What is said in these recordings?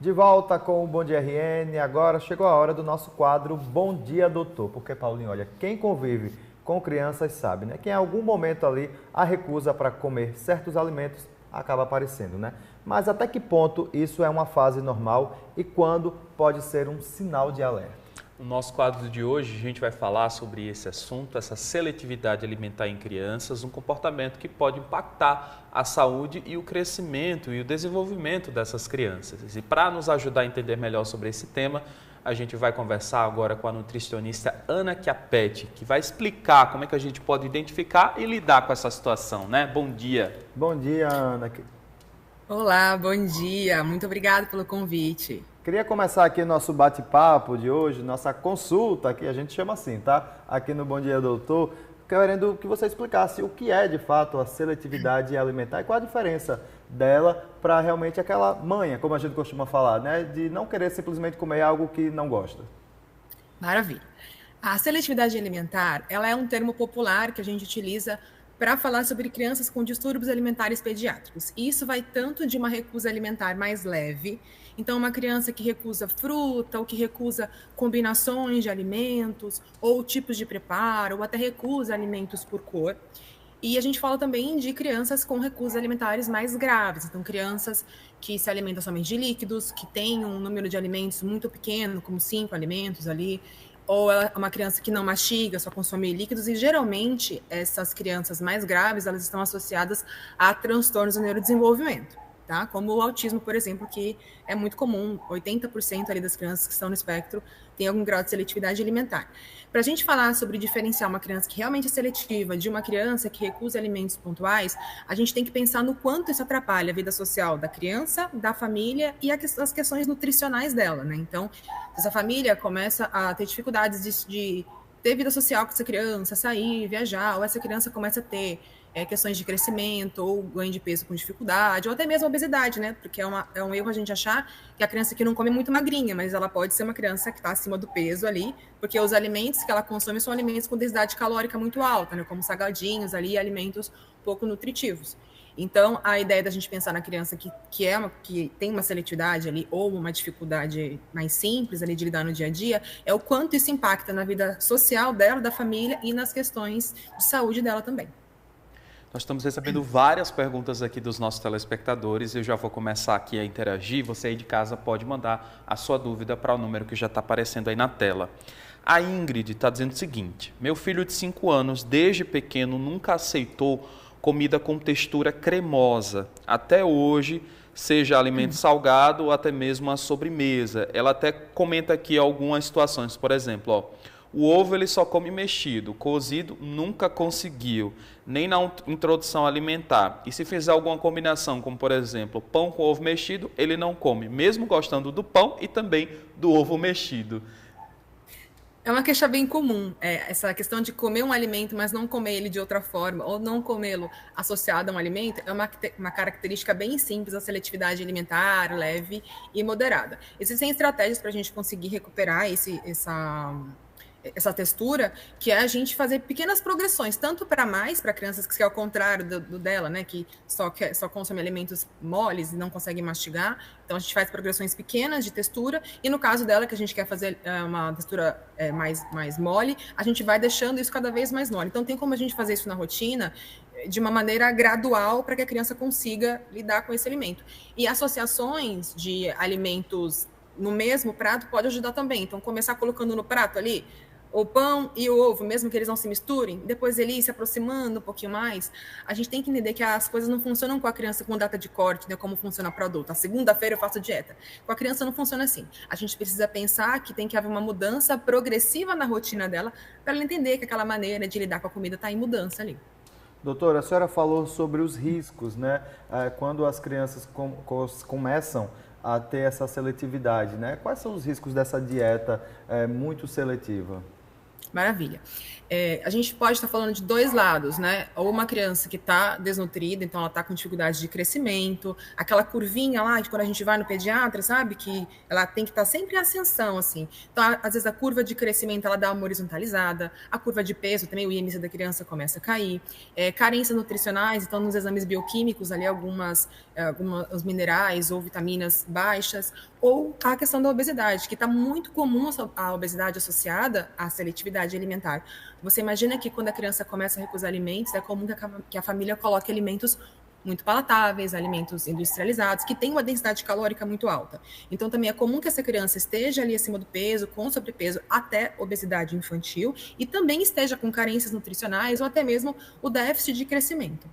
De volta com o Bom Dia RN, agora chegou a hora do nosso quadro Bom Dia Doutor, porque Paulinho, olha, quem convive com crianças sabe, né, que em algum momento ali a recusa para comer certos alimentos acaba aparecendo, né? Mas até que ponto isso é uma fase normal e quando pode ser um sinal de alerta? No nosso quadro de hoje, a gente vai falar sobre esse assunto, essa seletividade alimentar em crianças, um comportamento que pode impactar a saúde e o crescimento e o desenvolvimento dessas crianças. E para nos ajudar a entender melhor sobre esse tema, a gente vai conversar agora com a nutricionista Ana Chiappetti, que vai explicar como é que a gente pode identificar e lidar com essa situação, né? Bom dia. Bom dia, Ana. Olá, bom dia. Muito obrigada pelo convite. Queria começar aqui nosso bate-papo de hoje, nossa consulta, que a gente chama assim, tá? Aqui no Bom Dia Doutor, querendo que você explicasse o que é de fato a seletividade alimentar e qual a diferença dela para realmente aquela manha, como a gente costuma falar, né? De não querer simplesmente comer algo que não gosta. Maravilha. A seletividade alimentar, ela é um termo popular que a gente utiliza para falar sobre crianças com distúrbios alimentares pediátricos. E isso vai tanto de uma recusa alimentar mais leve, então uma criança que recusa fruta, ou que recusa combinações de alimentos, ou tipos de preparo, ou até recusa alimentos por cor. E a gente fala também de crianças com recusas alimentares mais graves, então crianças que se alimentam somente de líquidos, que têm um número de alimentos muito pequeno, como 5 alimentos ali, ou é uma criança que não mastiga, só consome líquidos, e geralmente essas crianças mais graves, elas estão associadas a transtornos do neurodesenvolvimento, tá? Como o autismo, por exemplo, que é muito comum, 80% ali das crianças que estão no espectro têm algum grau de seletividade alimentar. Para a gente falar sobre diferenciar uma criança que realmente é seletiva de uma criança que recusa alimentos pontuais, a gente tem que pensar no quanto isso atrapalha a vida social da criança, da família e as questões nutricionais dela, né? Então, se essa família começa a ter dificuldades de ter vida social com essa criança, sair, viajar, ou essa criança começa a ter questões de crescimento, ou ganho de peso com dificuldade, ou até mesmo obesidade, né? Porque é um erro a gente achar que a criança que não come é muito magrinha, mas ela pode ser uma criança que está acima do peso ali, porque os alimentos que ela consome são alimentos com densidade calórica muito alta, né? Como salgadinhos ali, alimentos pouco nutritivos. Então, a ideia da gente pensar na criança que tem uma seletividade ali, ou uma dificuldade mais simples ali de lidar no dia a dia, é o quanto isso impacta na vida social dela, da família e nas questões de saúde dela também. Nós estamos recebendo várias perguntas aqui dos nossos telespectadores. Eu já vou começar aqui a interagir. Você aí de casa pode mandar a sua dúvida para o número que já está aparecendo aí na tela. A Ingrid está dizendo o seguinte: meu filho de 5 anos, desde pequeno, nunca aceitou comida com textura cremosa. Até hoje, seja alimento salgado ou até mesmo a sobremesa. Ela até comenta aqui algumas situações. Por exemplo, ó, o ovo ele só come mexido, cozido nunca conseguiu, nem na introdução alimentar. E se fizer alguma combinação, como por exemplo, pão com ovo mexido, ele não come, mesmo gostando do pão e também do ovo mexido. É uma queixa bem comum, essa questão de comer um alimento, mas não comer ele de outra forma, ou não comê-lo associado a um alimento, é uma característica bem simples da seletividade alimentar, leve e moderada. Existem estratégias para a gente conseguir recuperar essa textura, que é a gente fazer pequenas progressões, tanto para crianças que é ao contrário do dela, né, que só consome alimentos moles e não consegue mastigar. Então a gente faz progressões pequenas de textura, e no caso dela, que a gente quer fazer uma textura mais mole, a gente vai deixando isso cada vez mais mole. Então tem como a gente fazer isso na rotina de uma maneira gradual para que a criança consiga lidar com esse alimento. E associações de alimentos no mesmo prato pode ajudar também. Então começar colocando no prato ali o pão e o ovo, mesmo que eles não se misturem, depois ele ir se aproximando um pouquinho mais. A gente tem que entender que as coisas não funcionam com a criança com data de corte, né, como funciona para o adulto. A segunda-feira eu faço dieta. Com a criança não funciona assim. A gente precisa pensar que tem que haver uma mudança progressiva na rotina dela, para ela entender que aquela maneira de lidar com a comida está em mudança ali. Doutora, a senhora falou sobre os riscos, né? Quando as crianças começam a ter essa seletividade, né? Quais são os riscos dessa dieta muito seletiva? Maravilha. A gente pode estar falando de dois lados, né? Ou uma criança que está desnutrida, então ela está com dificuldade de crescimento, aquela curvinha lá de quando a gente vai no pediatra, sabe? Que ela tem que estar sempre em ascensão, assim. Então, às vezes, a curva de crescimento ela dá uma horizontalizada, a curva de peso também, o IMC da criança começa a cair. Carências nutricionais, então, nos exames bioquímicos, ali, alguns minerais ou vitaminas baixas, ou a questão da obesidade, que está muito comum a obesidade associada à seletividade alimentar. Você imagina que quando a criança começa a recusar alimentos, é comum que a família coloque alimentos muito palatáveis, alimentos industrializados, que têm uma densidade calórica muito alta. Então, também é comum que essa criança esteja ali acima do peso, com sobrepeso, até obesidade infantil, e também esteja com carências nutricionais ou até mesmo o déficit de crescimento.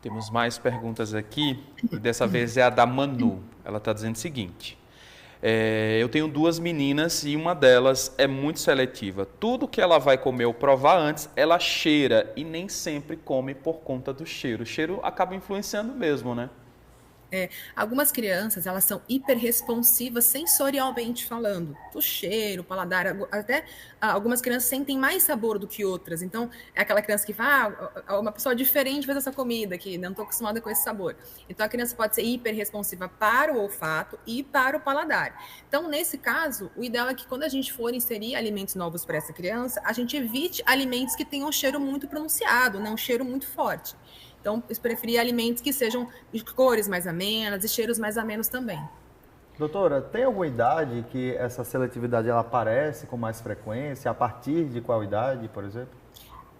Temos mais perguntas aqui, e dessa vez é a da Manu. Ela está dizendo o seguinte: eu tenho 2 meninas e uma delas é muito seletiva. Tudo que ela vai comer ou provar antes, ela cheira e nem sempre come por conta do cheiro. O cheiro acaba influenciando mesmo, né? Algumas crianças, elas são hiperresponsivas sensorialmente falando, do cheiro, paladar, até algumas crianças sentem mais sabor do que outras, então é aquela criança que fala, uma pessoa diferente fez essa comida, que não estou acostumada com esse sabor. Então a criança pode ser hiperresponsiva para o olfato e para o paladar. Então, nesse caso, o ideal é que quando a gente for inserir alimentos novos para essa criança, a gente evite alimentos que tenham um cheiro muito pronunciado, né, um cheiro muito forte. Então, eu preferia alimentos que sejam de cores mais amenas e cheiros mais amenos também. Doutora, tem alguma idade que essa seletividade ela aparece com mais frequência? A partir de qual idade, por exemplo?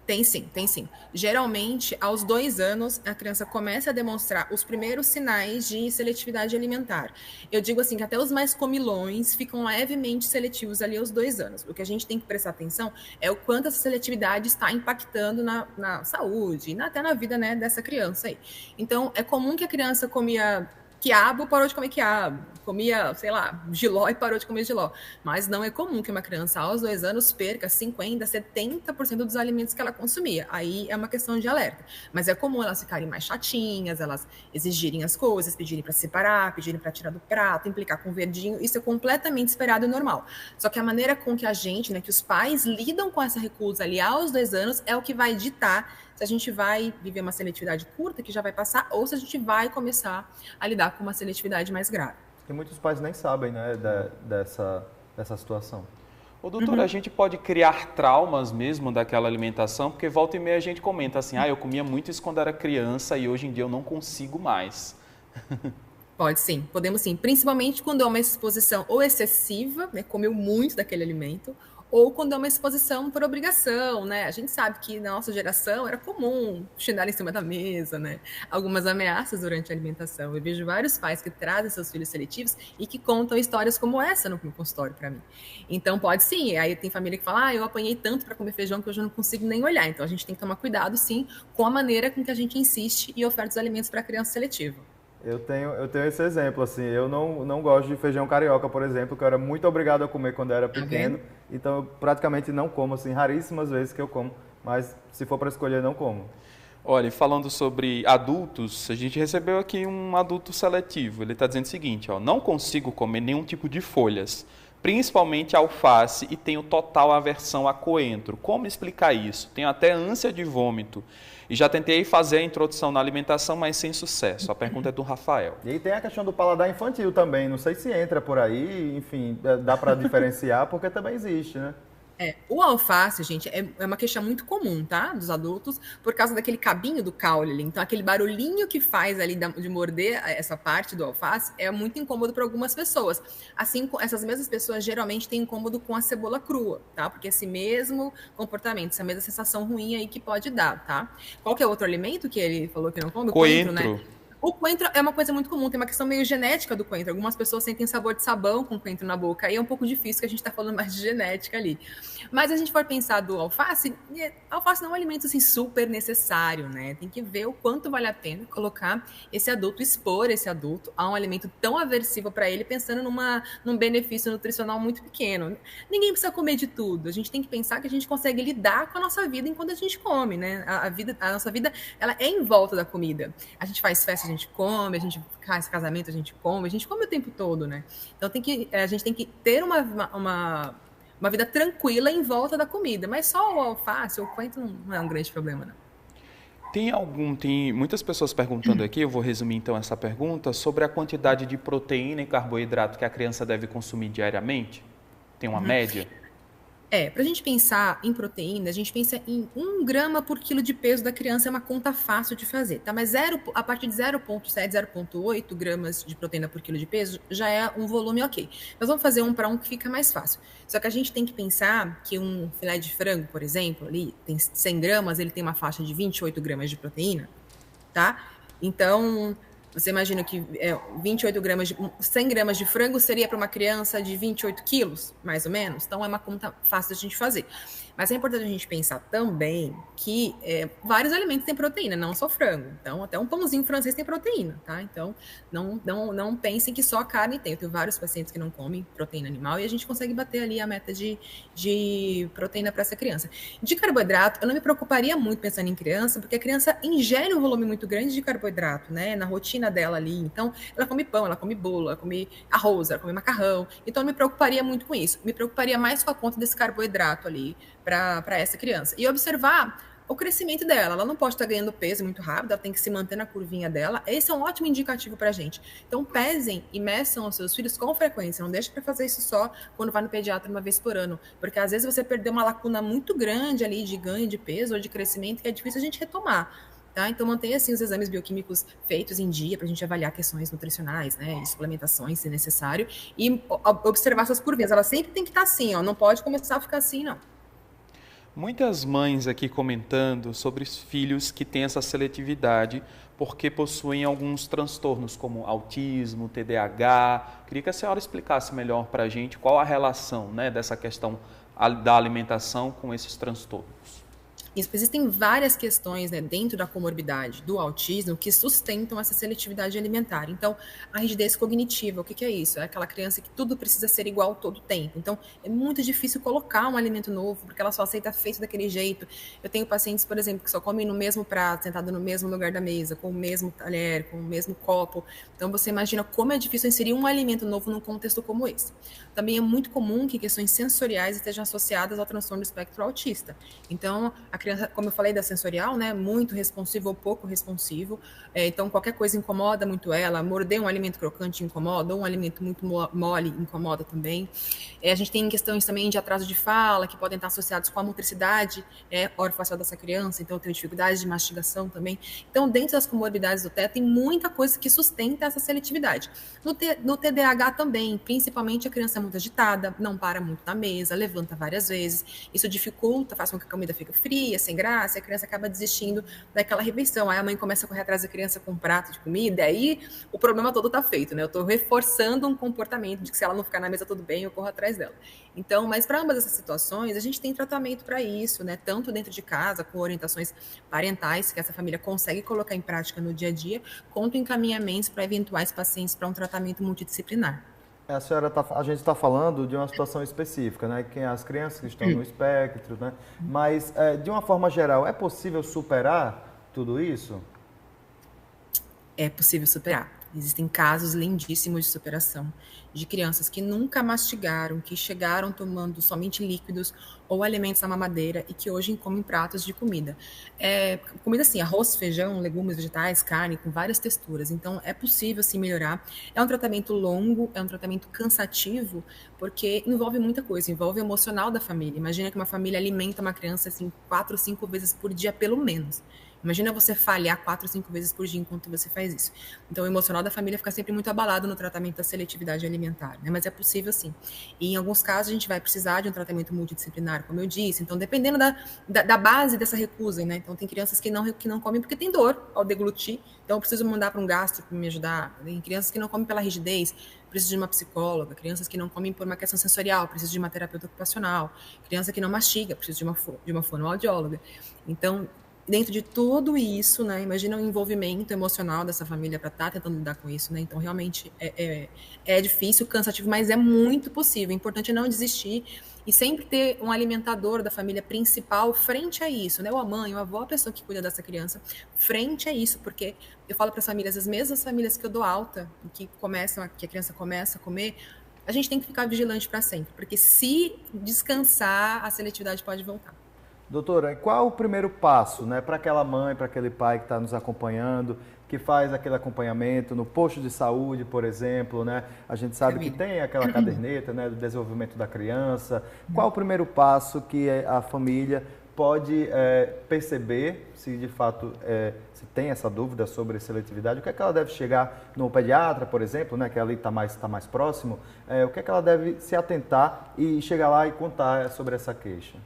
Tem sim, tem sim. Geralmente, aos 2 anos, a criança começa a demonstrar os primeiros sinais de seletividade alimentar. Eu digo assim, que até os mais comilões ficam levemente seletivos ali aos 2 anos. O que a gente tem que prestar atenção é o quanto essa seletividade está impactando na saúde, até na vida, né, dessa criança aí. Então, é comum que a criança comia quiabo, parou de comer quiabo, comia, sei lá, jiló e parou de comer jiló. Mas não é comum que uma criança aos 2 anos perca 50%, 70% dos alimentos que ela consumia. Aí é uma questão de alerta. Mas é comum elas ficarem mais chatinhas, elas exigirem as coisas, pedirem para separar, pedirem para tirar do prato, implicar com o verdinho. Isso é completamente esperado e normal. Só que a maneira com que a gente, né, que os pais lidam com essa recusa ali aos 2 anos é o que vai ditar se a gente vai viver uma seletividade curta, que já vai passar, ou se a gente vai começar a lidar com uma seletividade mais grave. E muitos pais nem sabem, né, dessa situação. Ô, doutora, a gente pode criar traumas mesmo daquela alimentação, porque volta e meia a gente comenta assim, eu comia muito isso quando era criança e hoje em dia eu não consigo mais. Pode sim, podemos sim, principalmente quando é uma exposição ou excessiva, né, comeu muito daquele alimento, ou quando é uma exposição por obrigação, né? A gente sabe que na nossa geração era comum chinelo em cima da mesa, né? Algumas ameaças durante a alimentação. Eu vejo vários pais que trazem seus filhos seletivos e que contam histórias como essa no consultório para mim. Então pode sim, aí tem família que fala, eu apanhei tanto para comer feijão que hoje eu não consigo nem olhar. Então a gente tem que tomar cuidado sim com a maneira com que a gente insiste e oferta os alimentos para a criança seletiva. Eu tenho esse exemplo, assim, eu não gosto de feijão carioca, por exemplo, que eu era muito obrigado a comer quando eu era pequeno, então eu praticamente não como, assim, raríssimas vezes que eu como, mas se for para escolher, não como. Olha, falando sobre adultos, a gente recebeu aqui um adulto seletivo, ele está dizendo o seguinte, não consigo comer nenhum tipo de folhas, principalmente alface, e tenho total aversão a coentro. Como explicar isso? Tenho até ânsia de vômito. E já tentei fazer a introdução na alimentação, mas sem sucesso. A pergunta é do Rafael. E aí tem a questão do paladar infantil também. Não sei se entra por aí, enfim, dá para diferenciar, porque também existe, né? O alface, gente, é uma queixa muito comum, tá? Dos adultos, por causa daquele cabinho do caule ali. Então, aquele barulhinho que faz ali de morder essa parte do alface é muito incômodo para algumas pessoas. Assim, essas mesmas pessoas geralmente têm incômodo com a cebola crua, tá? Porque esse mesmo comportamento, essa mesma sensação ruim aí que pode dar, tá? Qual que é o outro alimento que ele falou que não come? Coentro, né? O coentro é uma coisa muito comum, tem uma questão meio genética do coentro. Algumas pessoas sentem sabor de sabão com coentro na boca, aí é um pouco difícil, que a gente está falando mais de genética ali. Mas a gente for pensar do alface, alface não é um alimento assim, super necessário, né? Tem que ver o quanto vale a pena colocar esse adulto, expor esse adulto a um alimento tão aversivo para ele, pensando num benefício nutricional muito pequeno. Ninguém precisa comer de tudo, a gente tem que pensar que a gente consegue lidar com a nossa vida enquanto a gente come, né? A nossa vida, ela é em volta da comida. A gente faz festa, a gente come, a gente faz casamento, a gente come o tempo todo, né? Então a gente tem que ter uma uma vida tranquila em volta da comida. Mas só o alface ou o coentro não é um grande problema, não. Tem muitas pessoas perguntando aqui, eu vou resumir então essa pergunta, sobre a quantidade de proteína e carboidrato que a criança deve consumir diariamente? Tem uma média? Para a gente pensar em proteína, a gente pensa em 1 grama por quilo de peso da criança, é uma conta fácil de fazer, tá? Mas a partir de 0,7, 0,8 gramas de proteína por quilo de peso já é um volume ok. Nós vamos fazer 1 para 1 que fica mais fácil. Só que a gente tem que pensar que um filé de frango, por exemplo, ali tem 100 gramas, ele tem uma faixa de 28 gramas de proteína, tá? Então, você imagina que 28 gramas, 100 gramas de frango seria para uma criança de 28 quilos, mais ou menos. Então, é uma conta fácil de a gente fazer. Mas é importante a gente pensar também que vários alimentos têm proteína, não só frango. Então, até um pãozinho francês tem proteína, tá? Então, não pensem que só a carne tem. Eu tenho vários pacientes que não comem proteína animal e a gente consegue bater ali a meta de proteína para essa criança. De carboidrato, eu não me preocuparia muito pensando em criança, porque a criança ingere um volume muito grande de carboidrato, né? Na rotina dela ali. Então, ela come pão, ela come bolo, ela come arroz, ela come macarrão. Então, eu não me preocuparia muito com isso. Me preocuparia mais com a conta desse carboidrato ali para essa criança. E observar o crescimento dela. Ela não pode estar ganhando peso muito rápido, ela tem que se manter na curvinha dela. Esse é um ótimo indicativo para a gente. Então, pesem e meçam os seus filhos com frequência. Não deixe para fazer isso só quando vai no pediatra uma vez por ano. Porque, às vezes, você perdeu uma lacuna muito grande ali de ganho de peso ou de crescimento que é difícil a gente retomar. Tá? Então, mantenha assim, os exames bioquímicos feitos em dia para a gente avaliar questões nutricionais, né, e suplementações, se necessário, e observar suas curvinhas. Ela sempre tem que estar assim, ó, não pode começar a ficar assim, não. Muitas mães aqui comentando sobre os filhos que têm essa seletividade porque possuem alguns transtornos como autismo, TDAH. Queria que a senhora explicasse melhor para a gente qual a relação, né, dessa questão da alimentação com esses transtornos. Existem várias questões, né, dentro da comorbidade do autismo que sustentam essa seletividade alimentar. Então, a rigidez cognitiva, o que é isso? É aquela criança que tudo precisa ser igual todo o tempo. Então, é muito difícil colocar um alimento novo, porque ela só aceita feito daquele jeito. Eu tenho pacientes, por exemplo, que só comem no mesmo prato, sentado no mesmo lugar da mesa, com o mesmo talher, com o mesmo copo. Então, você imagina como é difícil inserir um alimento novo num contexto como esse. Também é muito comum que questões sensoriais estejam associadas ao transtorno do espectro autista. Então, a criança, como eu falei da sensorial, né, muito responsivo ou pouco responsivo, então qualquer coisa incomoda muito ela, morder um alimento crocante incomoda, ou um alimento muito mole incomoda também. A gente tem questões também de atraso de fala, que podem estar associados com a motricidade orofacial dessa criança, então eu tenho dificuldade de mastigação também. Então, dentro das comorbidades do TEA, tem muita coisa que sustenta essa seletividade. No TDAH também, principalmente a criança é muito agitada, não para muito na mesa, levanta várias vezes, isso dificulta, faz com que a comida fique fria, sem graça, e a criança acaba desistindo daquela refeição. Aí a mãe começa a correr atrás da criança com um prato de comida, e aí o problema todo está feito, né? Eu estou reforçando um comportamento de que se ela não ficar na mesa tudo bem, eu corro atrás dela. Então, mas para ambas essas situações, a gente tem tratamento para isso, né? Tanto dentro de casa, com orientações parentais, que essa família consegue colocar em prática no dia a dia, quanto encaminhamentos para eventuais pacientes para um tratamento multidisciplinar. A gente está falando de uma situação específica, né? Que as crianças que estão no espectro, né? Mas, de uma forma geral, é possível superar tudo isso? É possível superar. Existem casos lindíssimos de superação de crianças que nunca mastigaram, que chegaram tomando somente líquidos ou alimentos na mamadeira e que hoje comem pratos de comida. Comida assim, arroz, feijão, legumes, vegetais, carne, com várias texturas. Então, é possível sim melhorar. É um tratamento longo, é um tratamento cansativo, porque envolve muita coisa, envolve o emocional da família. Imagina que uma família alimenta uma criança assim 4 ou 5 vezes por dia, pelo menos. Imagina você falhar 4 ou 5 vezes por dia enquanto você faz isso. Então, o emocional da família fica sempre muito abalado no tratamento da seletividade alimentar, né? Mas é possível sim. E em alguns casos a gente vai precisar de um tratamento multidisciplinar, como eu disse. Então, dependendo da base dessa recusa, né? Então, tem crianças que não comem porque tem dor ao deglutir. Então, eu preciso mandar para um gastro para me ajudar. Tem crianças que não comem pela rigidez, preciso de uma psicóloga. Crianças que não comem por uma questão sensorial, preciso de uma terapeuta ocupacional. Criança que não mastiga, preciso de uma fonoaudióloga. Então, dentro de tudo isso, né, imagina o envolvimento emocional dessa família para estar tentando lidar com isso, né? Então, realmente é difícil, cansativo, mas é muito possível. O importante é não desistir e sempre ter um alimentador da família principal frente a isso, né? Ou a mãe, ou a avó, a pessoa que cuida dessa criança, frente a isso, porque eu falo para as famílias, as mesmas famílias que eu dou alta, que a criança começa a comer, a gente tem que ficar vigilante para sempre, porque se descansar, a seletividade pode voltar. Doutora, qual o primeiro passo, né, para aquela mãe, para aquele pai que está nos acompanhando, que faz aquele acompanhamento no posto de saúde, por exemplo, né? A gente sabe que tem aquela caderneta, né, do desenvolvimento da criança. Qual o primeiro passo que a família pode perceber, se de fato se tem essa dúvida sobre seletividade, o que é que ela deve chegar no pediatra, por exemplo, né, que ali está mais próximo, o que é que ela deve se atentar e chegar lá e contar sobre essa queixa?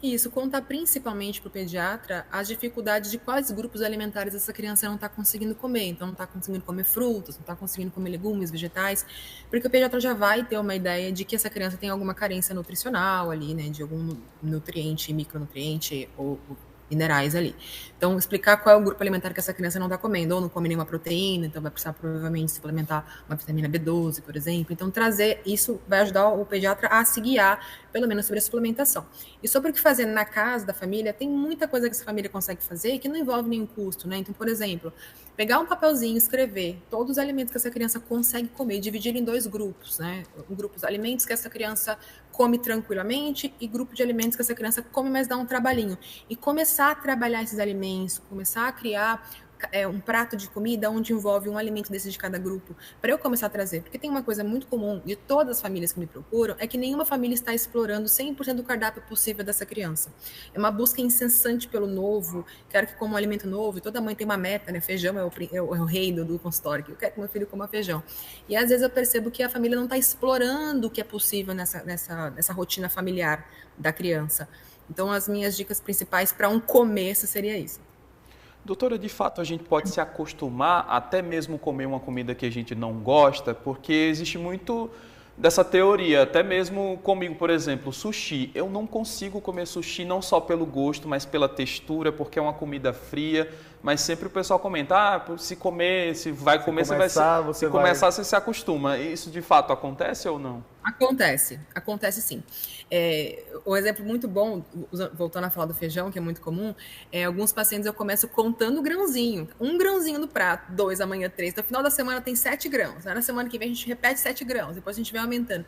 Isso, conta principalmente para o pediatra as dificuldades de quais grupos alimentares essa criança não está conseguindo comer. Então, não está conseguindo comer frutas, não está conseguindo comer legumes, vegetais, porque o pediatra já vai ter uma ideia de que essa criança tem alguma carência nutricional ali, né, de algum nutriente, micronutriente ou minerais ali. Então, explicar qual é o grupo alimentar que essa criança não está comendo, ou não come nenhuma proteína, então vai precisar provavelmente suplementar uma vitamina B12, por exemplo. Então, trazer isso vai ajudar o pediatra a se guiar, pelo menos, sobre a suplementação. E sobre o que fazer na casa da família, tem muita coisa que essa família consegue fazer que não envolve nenhum custo, né? Então, por exemplo, pegar um papelzinho, escrever todos os alimentos que essa criança consegue comer e dividir em 2 grupos, né? Grupos, alimentos que essa criança come tranquilamente e grupo de alimentos que essa criança come, mas dá um trabalhinho. E começar a trabalhar esses alimentos, começar a criar um prato de comida onde envolve um alimento desse de cada grupo, para eu começar a trazer. Porque tem uma coisa muito comum de todas as famílias que me procuram, é que nenhuma família está explorando 100% do cardápio possível dessa criança. É uma busca incessante pelo novo, quero que coma um alimento novo, e toda mãe tem uma meta, né? Feijão é o rei do consultório, que eu quero que meu filho coma feijão. E às vezes eu percebo que a família não está explorando o que é possível nessa rotina familiar da criança. Então, as minhas dicas principais para um começo seria isso. Doutora, de fato a gente pode se acostumar até mesmo comer uma comida que a gente não gosta, porque existe muito dessa teoria, até mesmo comigo, por exemplo, sushi. Eu não consigo comer sushi não só pelo gosto, mas pela textura, porque é uma comida fria, mas sempre o pessoal comenta, se comer, se vai comer, se começar, você se acostuma. Isso de fato acontece ou não? Acontece sim. Um exemplo muito bom, voltando a falar do feijão, que é muito comum, alguns pacientes eu começo contando grãozinho. 1 grãozinho no prato, 2, amanhã 3. No final da semana tem 7 grãos. Na semana que vem a gente repete 7 grãos, depois a gente vai aumentando.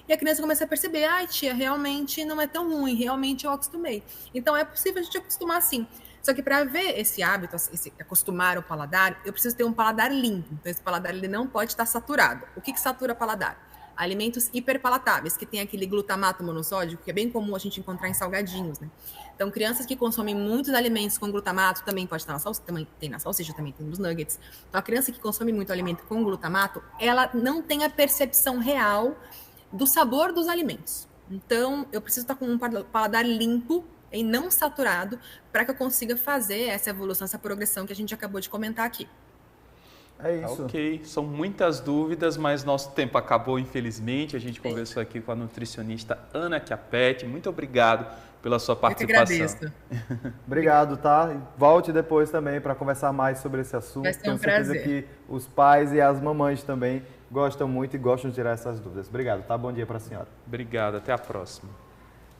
E a criança começa a perceber, tia, realmente não é tão ruim, realmente eu acostumei. Então é possível a gente acostumar sim. Só que para ver esse hábito, acostumar o paladar, eu preciso ter um paladar limpo. Então esse paladar ele não pode estar saturado. O que satura paladar? Alimentos hiperpalatáveis, que tem aquele glutamato monossódico, que é bem comum a gente encontrar em salgadinhos, né? Então, crianças que consomem muitos alimentos com glutamato, também pode estar na salsicha, também tem na salsicha, também tem nos nuggets. Então, a criança que consome muito alimento com glutamato, ela não tem a percepção real do sabor dos alimentos. Então, eu preciso estar com um paladar limpo e não saturado para que eu consiga fazer essa evolução, essa progressão que a gente acabou de comentar aqui. É isso. Ok, são muitas dúvidas, mas nosso tempo acabou, infelizmente. A gente conversou aqui com a nutricionista Ana Chiapetti. Muito obrigado pela sua participação. Eu que agradeço. Obrigado, tá? Volte depois também para conversar mais sobre esse assunto. Vai ser um prazer. Tenho certeza que os pais e as mamães também gostam muito e gostam de tirar essas dúvidas. Obrigado, tá? Bom dia para a senhora. Obrigado, até a próxima.